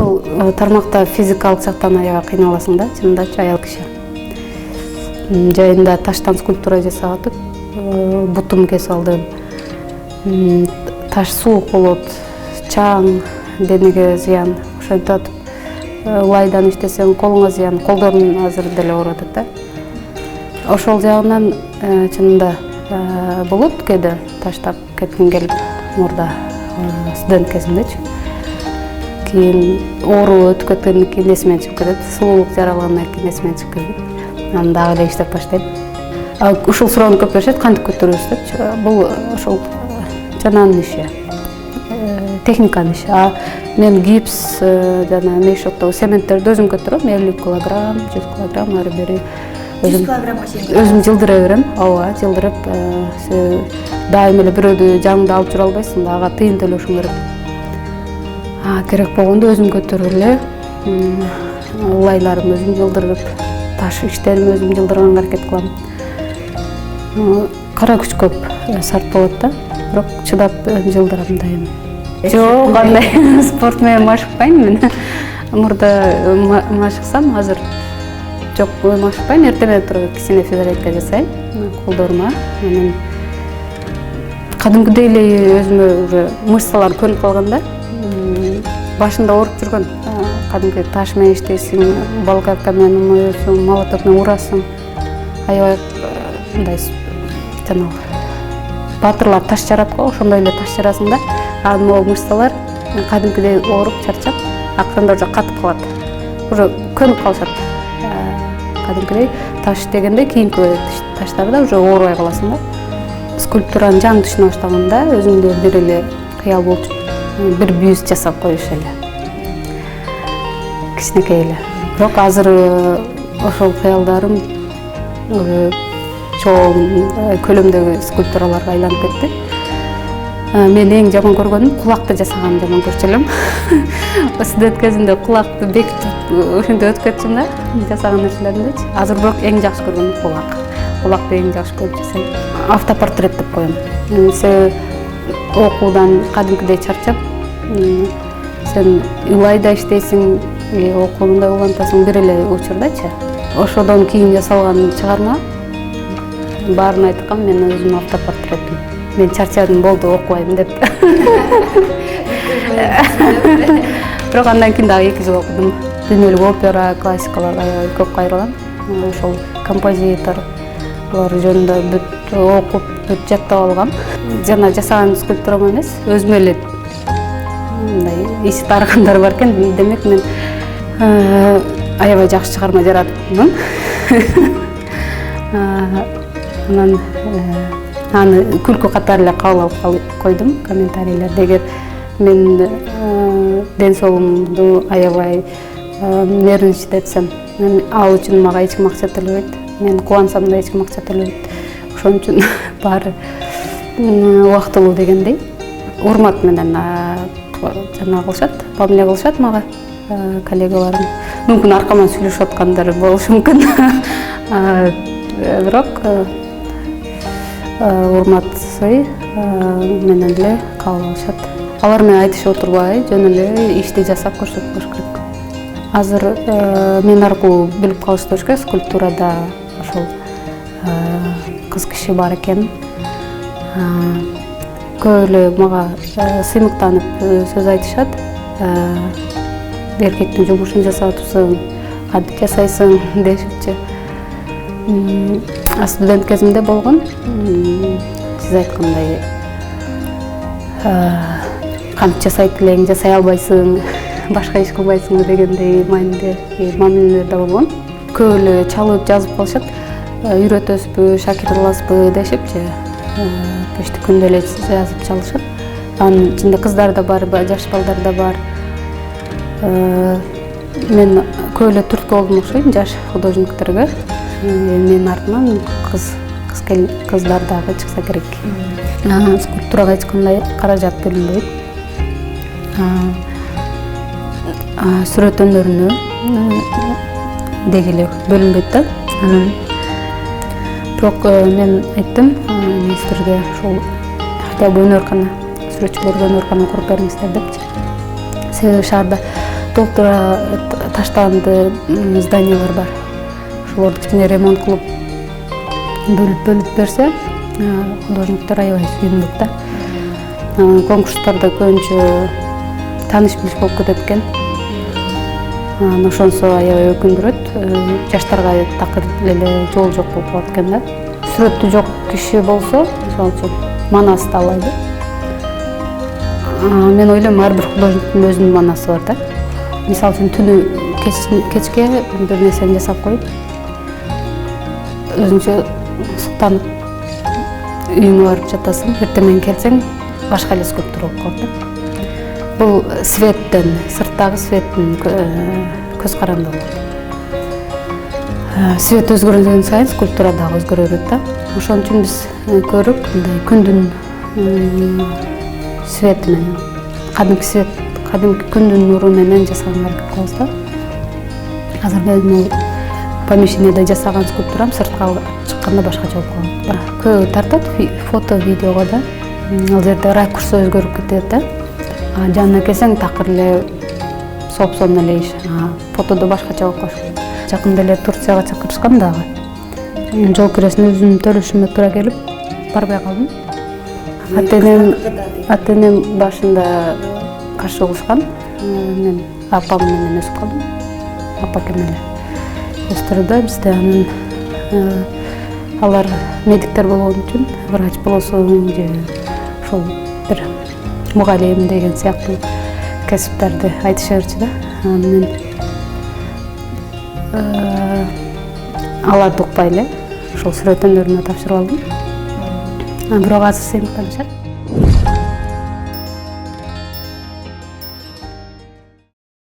ошол тармакта физикалык жактан аябай кыйналасың да, чынындачы аял киши. Жайында таштан скульптура жасап атып, бутум кесип алдым. Таш суук болот, чаң, денеге зыян. Ошентип атып, лайдан иштесең колуңа зыян, колдорун азыр деле ооруп атат да. Ошол жагынан чынында болот кээде таштап кетким келип мурда студент кезимдечи. Кийин оору өтүп кеткенден кийин эсимен чыгып кетет, сулуулук жаралгандан кийин эсимен чыгып кетет. Аны дагы эле иштеп баштайм. Ушул суроону көп беришет, кантип көтөрөбүз депчи. Бул ошол жананын иши, техниканын иши. Мен гипс жана мейшоктогу сементтерди өзүм көтөрөм, 50 килограмм, 100 килограмм ары бери. 100 килограммга чейин. Өзүм жылдыра берем, ооба, жылдырып, дайым эле бирөөдү жаңыңда алып жүрө албайсың да, ага тыйын төлөшүң керек. Керек болгондо өзүм көтөрүп эле, лайларымды өзүм жылдырып, таш иштеримди өзүм жылдырганга аракет кылам. Кара күч көп сарп болот да, бирок чыдап жылдырам дайым. Жок, андай спорт менен машыкпайм мен. Мурда машыксам, азыр жок, машыкпайм. Эртең туруп кичине физзарядка жасайм колдорума. Анан кадимкидей эле өзүмө уже мышцалар көрүнүп калган да. Башында ооруп жүргөн. Кадимки таш менен иштейсиң, болгарка менен умоосуң, молоток менен урасың. Аябай мындай жанагы батырлар таш жарат го, ошондой эле таш жарасың да. Анан могу мышцалар кадимкидей ооруп, чарчап, акырында уже катып калат. Уже көнүп калышат. Кадимкидей таш дегенде кийинки таштарда уже оорубай каласың да. Скульптураны жаңы түшүнө баштаганда өзүмдө бир эле кыял болчу. Бир бюст жасап коюш эле. Кичинекей эле. Бирок азыр ошол кыялдарым чоң көлөмдөгү скульптураларга айланып кетти. Мен эң жаман көргөнүм кулакты жасаганды жаман көрчү элем. Студент кезимде кулакты бекитип ошентип өтүп кетчүмүн да, жасаган нерселеримдечи. Азыр бирок эң жакшы көргөнүм кулак. Кулакты эң жакшы көрүп жасайм. Автопортрет деп коем. Окуудан кадимкидей чарчап, сен ылай да иштейсиң, окууну да улантасың, бир эле учурдачы. Ошодон кийин жасалган чыгарма баарын айткан мен өзүмдүн автопортретим. Мен чарчадым, болду, окубайм деп. Бирок андан кийин дагы 2 жыл окудум. Дүйнөлүк опера, классикаларга аябай көп кайрылгам. Ошол композитор жөнүндө бүт окуп, бүт жаттап алгам. Жана жасаган скульптурам эмес, өзүмө эле мындай иси тарыгандар бар экен. Демек мен аябай жакшы чыгарма жараттым. Анан аны күлкү катары эле кабыл алып койдум комментарийлерде. Эгер мен ден соолугумду аябай нервничать этсем, ал үчүн мага эч ким акча төлөбөйт. Мен кубансам да эч ким акча төлөбөйт. Ошон үчүн баары убактылуу дегендей. Урмат менен жана кылышат, мамиле кылышат мага коллегаларым. Мүмкүн аркаман сүйлөшүп аткандар болушу мүмкүн. Бирок урматсый менен эле кабыл алышат. Алар менен айтышып отурбай, жөн эле ишти жасап көрсөтүп коюш керек. Азыр мен аркылуу билип калышты экен, скульптурада ошол кыз киши бар экен. Көп эле мага сыймыктанып сөз айтышат. Эркектин жумушун жасап атыпсың, кантип жасайсың дешипчи. Студент кезимде болгон. Сиз айткандай кантип жасайт элең, жасай албайсың, башка иш кылбайсың дегендей мамилелерде болгон. Көп эле чалып жазып калышат. Үйрөтөсүзбү, шакирт кыласызбы дешипчи. Почти күндө эле жазып чалышат. Анын ичинде кыздар да бар, жаш балдар да бар. Мен көп эле түрткү болдум окшойм жаш художниктерге. Мен артынан кыздар дагы чыкса керек. Скульптурага эч кандай каражат бөлүнбөйт. Сүрөт өнөрүнө деги эле бөлүнбөйт да. Бирок мен айттым министрге ушул хотя бы өнөркана, сүрөтчүлөргө өнөркана куруп бериңиздер депчи. Себеби шаарда толтура таштаганды зданиялар бар. Ошолорду кичине ремонт кылып бөлүп берсе, художниктер аябай сүйүнбөк да. Конкурстарда көбүнчө тааныш билиш болуп кетет экен. Ошонсо аябай өкүндүрөт. Жаштарга такыр эле жол жок болуп калат экен да. Сүрөтү жок киши болсо, мисалы үчүн манасты алайлы. Мен ойлойм, ар бир художниктин өзүнүн манасы бар да. Мисалы үчүн түнү кечке бир нерсени жасап коюп, өзүңчө суктанып үйүңө барып жатасың, эртең менен келсең башка эле скульптура болуп калат да. Бул светтен, сырттагы светтин көз карандылыгы. Свет өзгөргөн сайын скульптура дагы өзгөрө берет да. Ошон үчүн биз көрүп мындай күндүн свети менен, кадимки күндүн нуру менен жасаганга аракет кылабыз да. Азыр мен помещениеде жасаган скульптурам сыртка чыкканда башкача болуп калат. Көбү тартат фото, видеого да. Ал жерде ракурс өзгөрүп кетет да. Жанына келсең такыр эле сопсон эле иш. Фотодо башкача болуп калышы. Жакында эле Турцияга чакырышкан дагы. Жол киресине өзүм төлөшүмө туура келип барбай калдым. Ата-энем башында каршы болушкан. Мен апам менен өсүп калдым. Апакем эле өстүрдү бизди. Анан алар медиктер болгон үчүн, врач болосуң же ошол бир мугалим деген сыяктуу кесиптерди айтыша берчү да. Мен аларды укпай эле ошол сүрөт өнөрүнө тапшырып алдым. Бирок азыр сыйынтып калышат.